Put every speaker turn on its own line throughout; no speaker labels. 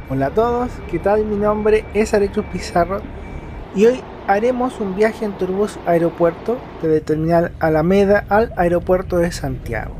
Hola a todos, ¿qué tal? Mi nombre es Arecruz Pizarro y hoy haremos un viaje en Turbus Aeropuerto desde Terminal Alameda al Aeropuerto de Santiago.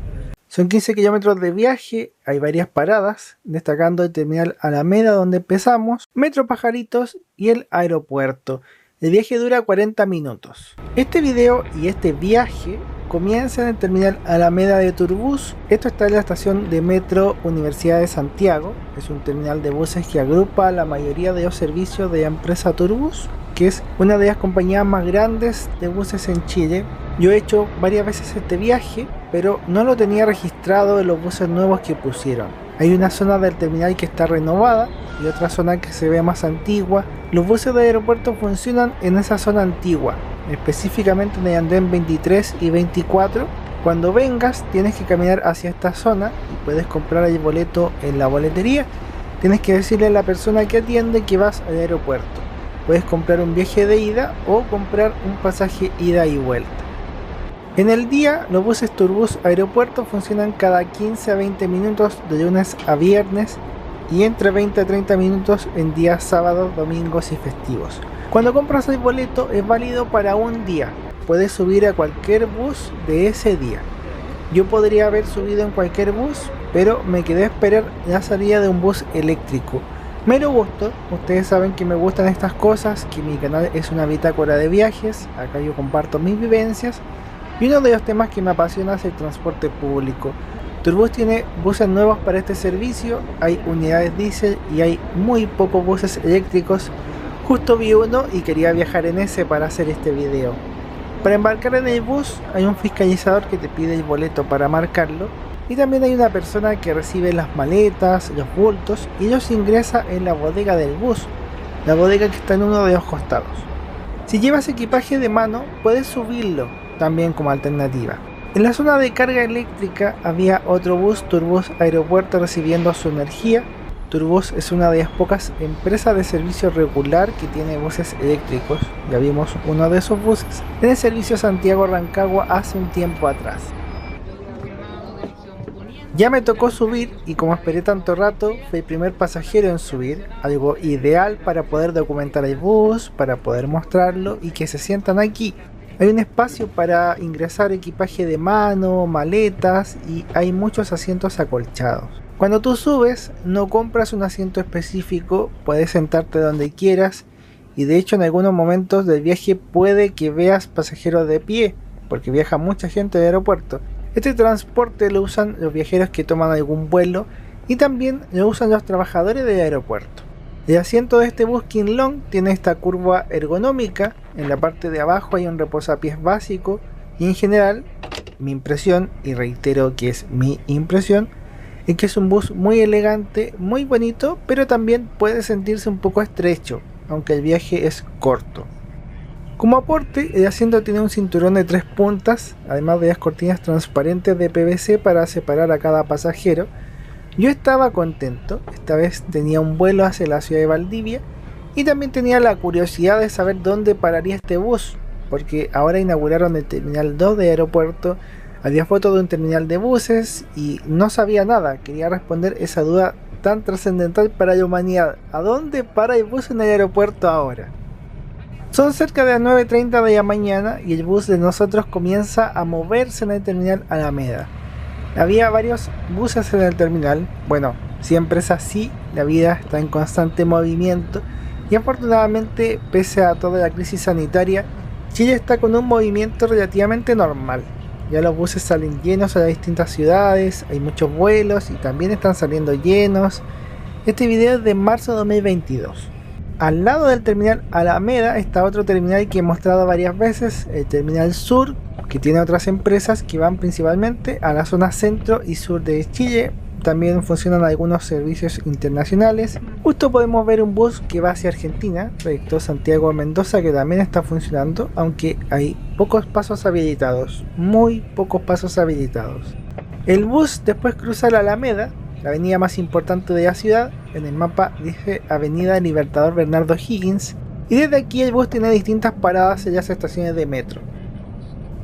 Son 15 kilómetros de viaje, hay varias paradas, destacando el Terminal Alameda donde empezamos, Metro Pajaritos y el aeropuerto. El viaje dura 40 minutos. Este video y este viaje comienza en el Terminal Alameda de Turbus. Esto está en la estación de Metro Universidad de Santiago. Es un terminal de buses que agrupa la mayoría de los servicios de la empresa Turbus, que es una de las compañías más grandes de buses en Chile. Yo he hecho varias veces este viaje, pero no lo tenía registrado en los buses nuevos que pusieron. Hay una zona del terminal que está renovada y otra zona que se ve más antigua. Los buses de aeropuerto funcionan en esa zona antigua, específicamente en el andén 23 y 24. Cuando vengas tienes que caminar hacia esta zona y puedes comprar el boleto en la boletería. Tienes que decirle a la persona que atiende que vas al aeropuerto. Puedes comprar un viaje de ida o comprar un pasaje ida y vuelta. En el día, los buses Turbus Aeropuerto funcionan cada 15 a 20 minutos de lunes a viernes y entre 20 a 30 minutos en días sábados, domingos y festivos. Cuando compras el boleto es válido para un día. Puedes subir a cualquier bus de ese día. Yo podría haber subido en cualquier bus, pero me quedé a esperar la salida de un bus eléctrico. Mero gusto, ustedes saben que me gustan estas cosas, que mi canal es una bitácora de viajes, acá yo comparto mis vivencias. Y uno de los temas que me apasiona es el transporte público. Turbus tiene buses nuevos para este servicio, hay unidades diésel y hay muy pocos buses eléctricos. Justo vi uno y quería viajar en ese para hacer este video. Para embarcar en el bus hay un fiscalizador que te pide el boleto para marcarlo y también hay una persona que recibe las maletas, los bultos y los ingresa en la bodega del bus, la bodega que está en uno de los costados. Si llevas equipaje de mano puedes subirlo también como alternativa. En la zona de carga eléctrica había otro bus Turbus Aeropuerto recibiendo su energía. Turbus es una de las pocas empresas de servicio regular que tiene buses eléctricos. Ya vimos uno de esos buses en el servicio Santiago-Rancagua hace un tiempo atrás. Ya me tocó subir y como esperé tanto rato, fui el primer pasajero en subir, algo ideal para poder documentar el bus, para poder mostrarlo y que se sientan aquí. Hay un espacio para ingresar equipaje de mano, maletas y hay muchos asientos acolchados. Cuando tú subes, no compras un asiento específico, puedes sentarte donde quieras y de hecho en algunos momentos del viaje puede que veas pasajeros de pie, porque viaja mucha gente del aeropuerto. Este transporte lo usan los viajeros que toman algún vuelo y también lo usan los trabajadores del aeropuerto. El asiento de este bus King Long tiene esta curva ergonómica, en la parte de abajo hay un reposapiés básico y en general, mi impresión, y reitero que es mi impresión, es que es un bus muy elegante, muy bonito, pero también puede sentirse un poco estrecho, aunque el viaje es corto. Como aporte, el asiento tiene un cinturón de 3 puntas, además de las cortinas transparentes de PVC para separar a cada pasajero. Yo estaba contento, esta vez tenía un vuelo hacia la ciudad de Valdivia y también tenía la curiosidad de saber dónde pararía este bus, porque ahora inauguraron el terminal 2 de aeropuerto, había fotos de un terminal de buses y no sabía nada, quería responder esa duda tan trascendental para la humanidad, ¿a dónde para el bus en el aeropuerto ahora? Son cerca de las 9:30 de la mañana y el bus de nosotros comienza a moverse en el terminal Alameda. Había varios buses en el terminal, bueno, siempre es así, la vida está en constante movimiento y afortunadamente, pese a toda la crisis sanitaria, Chile está con un movimiento relativamente normal. Ya los buses salen llenos a las distintas ciudades, hay muchos vuelos y también están saliendo llenos. Este video es de marzo de 2022. Al lado del terminal Alameda está otro terminal que he mostrado varias veces, el terminal sur, que tiene otras empresas que van principalmente a la zona centro y sur de Chile. También funcionan algunos servicios internacionales. Justo podemos ver un bus que va hacia Argentina, trayecto Santiago a Mendoza, que también está funcionando, aunque hay pocos pasos habilitados, muy pocos pasos habilitados. El bus después cruza la Alameda, la avenida más importante de la ciudad. En el mapa dice Avenida Libertador Bernardo Higgins, y desde aquí el bus tiene distintas paradas en las estaciones de metro.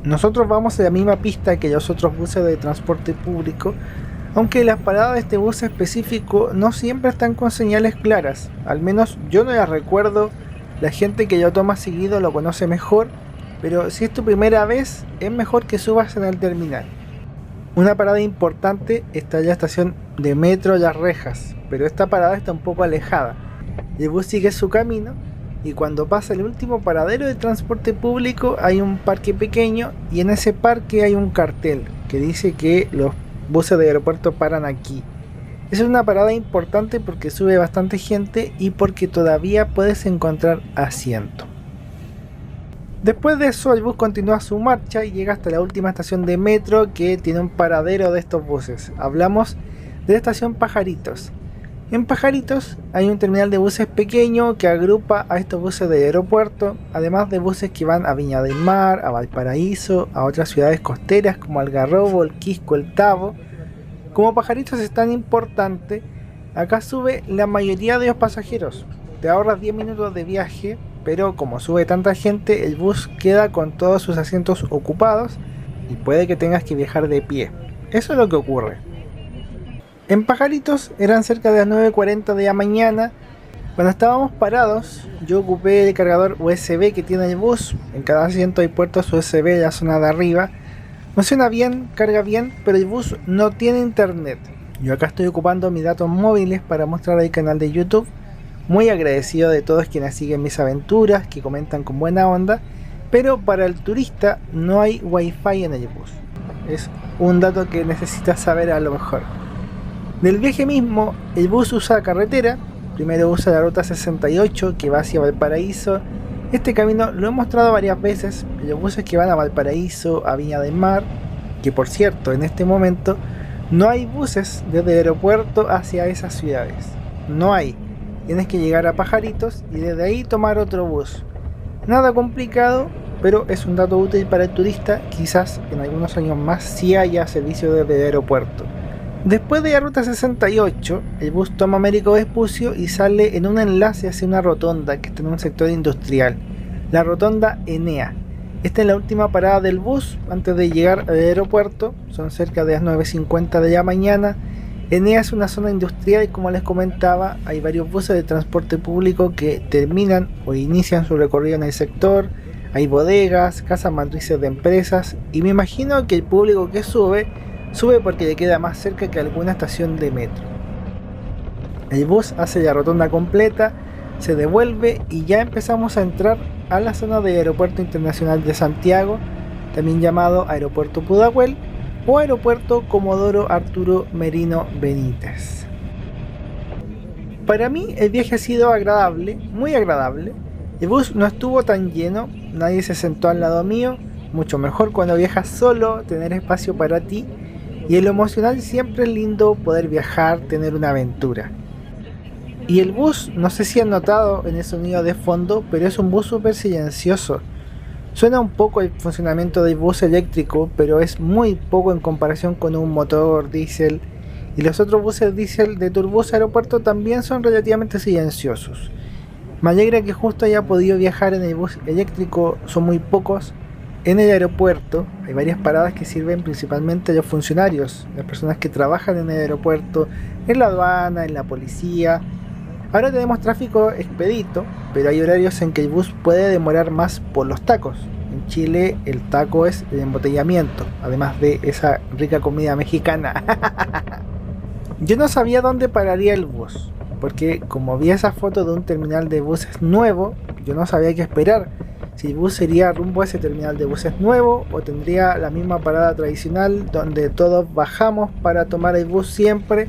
Nosotros vamos en la misma pista que los otros buses de transporte público, Aunque las paradas de este bus específico no siempre están con señales claras, al menos yo no las recuerdo, la gente que lo toma seguido lo conoce mejor, pero si es tu primera vez es mejor que subas en el terminal. Una parada importante está en la estación de metro Las Rejas, pero esta parada está un poco alejada. El bus sigue su camino y cuando pasa el último paradero de transporte público hay un parque pequeño y en ese parque hay un cartel que dice que los buses de aeropuerto paran aquí. Es una parada importante porque sube bastante gente y porque todavía puedes encontrar asiento. Después de eso el bus continúa su marcha y llega hasta la última estación de metro que tiene un paradero de estos buses. Hablamos de la estación Pajaritos. En Pajaritos hay un terminal de buses pequeño que agrupa a estos buses de aeropuerto, además de buses que van a Viña del Mar, a Valparaíso, a otras ciudades costeras como Algarrobo, el Quisco, el Tabo. Como Pajaritos es tan importante, acá sube la mayoría de los pasajeros. Te ahorras 10 minutos de viaje, pero como sube tanta gente, el bus queda con todos sus asientos ocupados y puede que tengas que viajar de pie. Eso es lo que ocurre. En Pajaritos eran cerca de las 9:40 de la mañana. Cuando estábamos parados, yo ocupé el cargador USB que tiene el bus. En cada asiento hay puertos USB en la zona de arriba. Funciona bien, carga bien, pero el bus no tiene internet. Yo acá estoy ocupando mis datos móviles para mostrar el canal de YouTube. Muy agradecido de todos quienes siguen mis aventuras, que comentan con buena onda. Pero para el turista no hay wifi en el bus. Es un dato que necesitas saber a lo mejor. Del viaje mismo, el bus usa carretera. Primero usa la ruta 68 que va hacia Valparaíso. Este camino lo he mostrado varias veces. Los buses que van a Valparaíso, a Viña del Mar, que por cierto en este momento no hay buses desde el aeropuerto hacia esas ciudades. No hay. Tienes que llegar a Pajaritos y desde ahí tomar otro bus. Nada complicado, pero es un dato útil para el turista. Quizás en algunos años más sí haya servicio desde el aeropuerto. Después de la ruta 68, el bus toma Américo Vespucio y sale en un enlace hacia una rotonda que está en un sector industrial, la rotonda Enea. Esta es la última parada del bus antes de llegar al aeropuerto, son cerca de las 9:50 de la mañana. Enea es una zona industrial y como les comentaba, hay varios buses de transporte público que terminan o inician su recorrido en el sector. Hay bodegas, casas matrices de empresas y me imagino que el público que sube porque le queda más cerca que alguna estación de metro. El bus hace la rotonda completa, se devuelve y ya empezamos a entrar a la zona del Aeropuerto Internacional de Santiago, también llamado Aeropuerto Pudahuel o Aeropuerto Comodoro Arturo Merino Benítez. Para mí el viaje ha sido agradable, muy agradable. El bus no estuvo tan lleno, nadie se sentó al lado mío, mucho mejor cuando viajas solo, tener espacio para ti. Y en lo emocional siempre es lindo poder viajar, tener una aventura. Y el bus, no sé si han notado en el sonido de fondo, pero es un bus súper silencioso. Suena un poco el funcionamiento del bus eléctrico, pero es muy poco en comparación con un motor diésel. Y los otros buses diésel de Turbus Aeropuerto también son relativamente silenciosos. Me alegra que justo haya podido viajar en el bus eléctrico, son muy pocos. En el aeropuerto hay varias paradas que sirven principalmente a los funcionarios, las personas que trabajan en el aeropuerto, en la aduana, en la policía. Ahora tenemos tráfico expedito, pero hay horarios en que el bus puede demorar más por los tacos. En Chile el taco es el embotellamiento, además de esa rica comida mexicana. Yo no sabía dónde pararía el bus, porque como vi esa foto de un terminal de buses nuevo, yo no sabía qué esperar. Si el bus sería rumbo a ese terminal de buses nuevo o tendría la misma parada tradicional donde todos bajamos para tomar el bus siempre.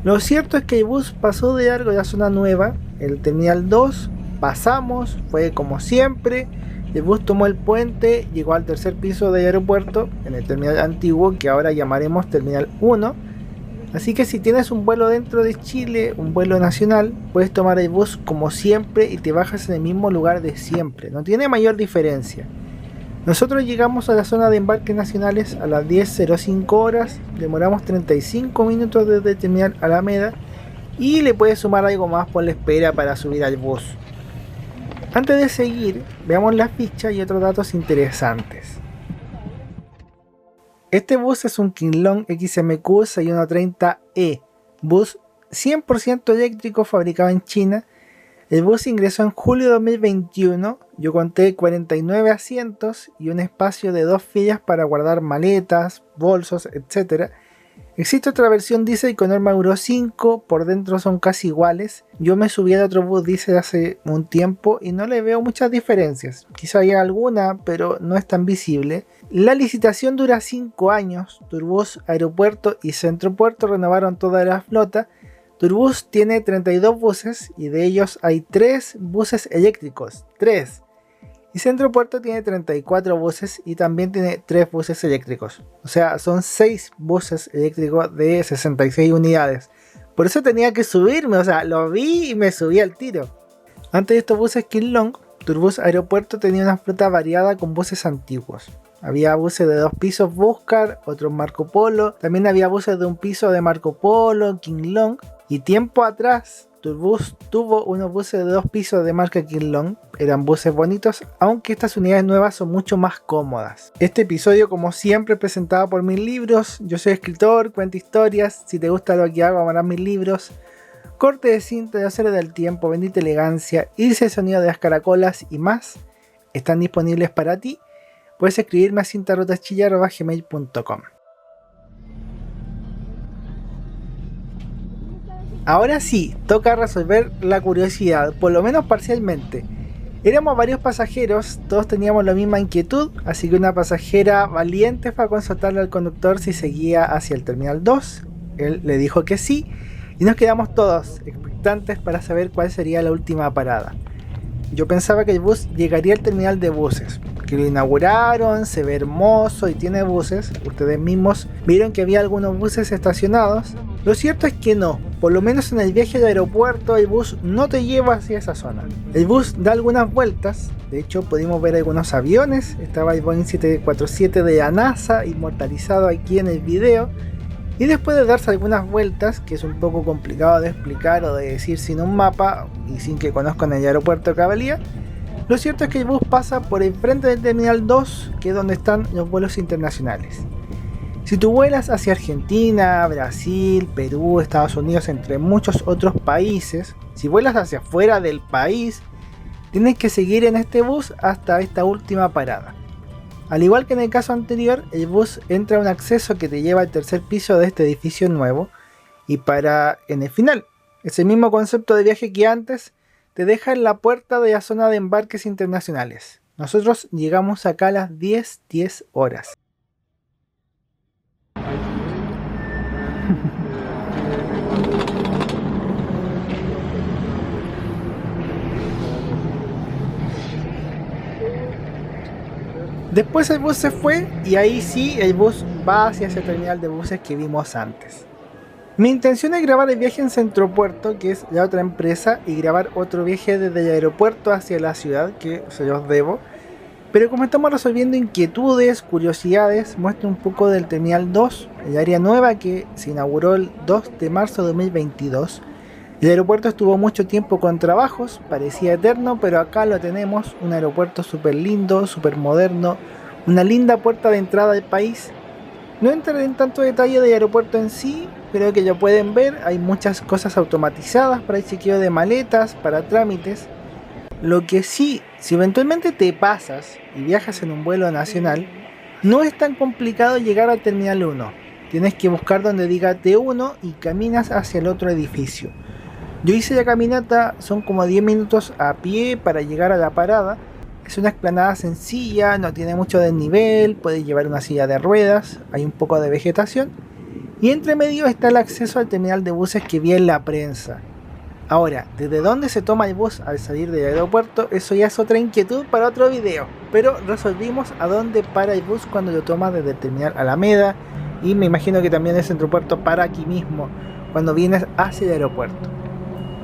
Lo cierto es que el bus pasó de largo la zona nueva, el terminal 2, pasamos, fue como siempre. El bus tomó el puente, llegó al tercer piso del aeropuerto, en el terminal antiguo que ahora llamaremos terminal 1. Así que si tienes un vuelo dentro de Chile, un vuelo nacional, puedes tomar el bus como siempre y te bajas en el mismo lugar de siempre. No tiene mayor diferencia. Nosotros llegamos a la zona de embarques nacionales a las 10:05 horas, demoramos 35 minutos desde el terminal Alameda y le puedes sumar algo más por la espera para subir al bus. Antes de seguir, veamos las fichas y otros datos interesantes. Este bus es un King-Long XMQ 6130E, bus 100% eléctrico fabricado en China. El bus ingresó en julio de 2021, yo conté 49 asientos y un espacio de 2 filas para guardar maletas, bolsos, etc. Existe otra versión diésel con norma Euro 5, por dentro son casi iguales. Yo me subí al otro bus diésel hace un tiempo y no le veo muchas diferencias. Quizá haya alguna, pero no es tan visible. La licitación dura 5 años. Turbus, Aeropuerto y Centropuerto renovaron toda la flota. Turbus tiene 32 buses y de ellos hay 3 buses eléctricos. 3. Y Centropuerto tiene 34 buses y también tiene 3 buses eléctricos. O sea, son 6 buses eléctricos de 66 unidades. Por eso tenía que subirme, o sea, lo vi y me subí al tiro. Antes de estos buses King-Long, Turbus Aeropuerto tenía una flota variada con buses antiguos. Había buses de 2 pisos Buscar, otros Marco Polo. También había buses de 1 piso de Marco Polo, King-Long. Y tiempo atrás, Turbus tuvo unos buses de 2 pisos de marca King-Long. Eran buses bonitos, aunque estas unidades nuevas son mucho más cómodas. Este episodio, como siempre, presentado por Mis Libros. Yo soy escritor, cuento historias. Si te gusta lo que hago, amarás mis libros. Corte de cinta, de acero del tiempo, bendita elegancia, irse el sonido de las caracolas y más están disponibles para ti. Puedes escribirme a cintarotachilla@gmail.com. Ahora sí, toca resolver la curiosidad, por lo menos parcialmente. Éramos varios pasajeros, todos teníamos la misma inquietud, así que una pasajera valiente fue a consultarle al conductor si seguía hacia el terminal 2. Él le dijo que sí, y nos quedamos todos expectantes para saber cuál sería la última parada. Yo pensaba que el bus llegaría al terminal de buses, que lo inauguraron, se ve hermoso y tiene buses. Ustedes mismos vieron que había algunos buses estacionados. Lo cierto es que no, por lo menos en el viaje al aeropuerto el bus no te lleva hacia esa zona. El bus da algunas vueltas, de hecho pudimos ver algunos aviones, estaba el Boeing 747 de la NASA inmortalizado aquí en el video. Y después de darse algunas vueltas, que es un poco complicado de explicar o de decir sin un mapa y sin que conozcan el aeropuerto de Cabalía, lo cierto es que el bus pasa por el frente del terminal 2, que es donde están los vuelos internacionales. Si tú vuelas hacia Argentina, Brasil, Perú, Estados Unidos, entre muchos otros países, si vuelas hacia afuera del país, tienes que seguir en este bus hasta esta última parada. Al igual que en el caso anterior, el bus entra a un acceso que te lleva al tercer piso de este edificio nuevo y para en el final. Ese mismo concepto de viaje que antes te deja en la puerta de la zona de embarques internacionales. Nosotros llegamos acá a las 10 horas. Después el bus se fue y ahí sí el bus va hacia ese terminal de buses que vimos antes. Mi intención es grabar el viaje en Centropuerto, que es la otra empresa, y grabar otro viaje desde el aeropuerto hacia la ciudad, que se los debo. Pero como estamos resolviendo inquietudes, curiosidades, muestro un poco del terminal 2, el área nueva que se inauguró el 2 de marzo de 2022. El aeropuerto estuvo mucho tiempo con trabajos, parecía eterno, pero acá lo tenemos, un aeropuerto súper lindo, súper moderno, una linda puerta de entrada al país. No entraré en tanto detalle del aeropuerto en sí, creo que ya pueden ver, hay muchas cosas automatizadas para el chequeo de maletas, para trámites. Lo que sí, si eventualmente te pasas y viajas en un vuelo nacional, no es tan complicado llegar al terminal 1. Tienes que buscar donde diga T1 y caminas hacia el otro edificio. Yo hice la caminata, son como 10 minutos a pie para llegar a la parada. Es una explanada sencilla, no tiene mucho desnivel, puedes llevar una silla de ruedas, hay un poco de vegetación. Y entre medio está el acceso al terminal de buses que vi en la prensa. Ahora, ¿desde dónde se toma el bus al salir del aeropuerto? Eso ya es otra inquietud para otro video. Pero resolvimos a dónde para el bus cuando lo tomas desde el terminal Alameda. Y me imagino que también el Centropuerto para aquí mismo, cuando vienes hacia el aeropuerto.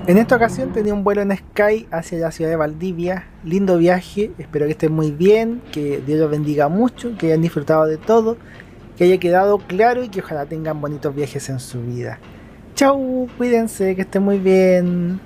En esta ocasión tenía un vuelo en Sky hacia la ciudad de Valdivia. Lindo viaje, espero que estén muy bien, que Dios los bendiga mucho, que hayan disfrutado de todo, que haya quedado claro y que ojalá tengan bonitos viajes en su vida. Chau, cuídense, que estén muy bien.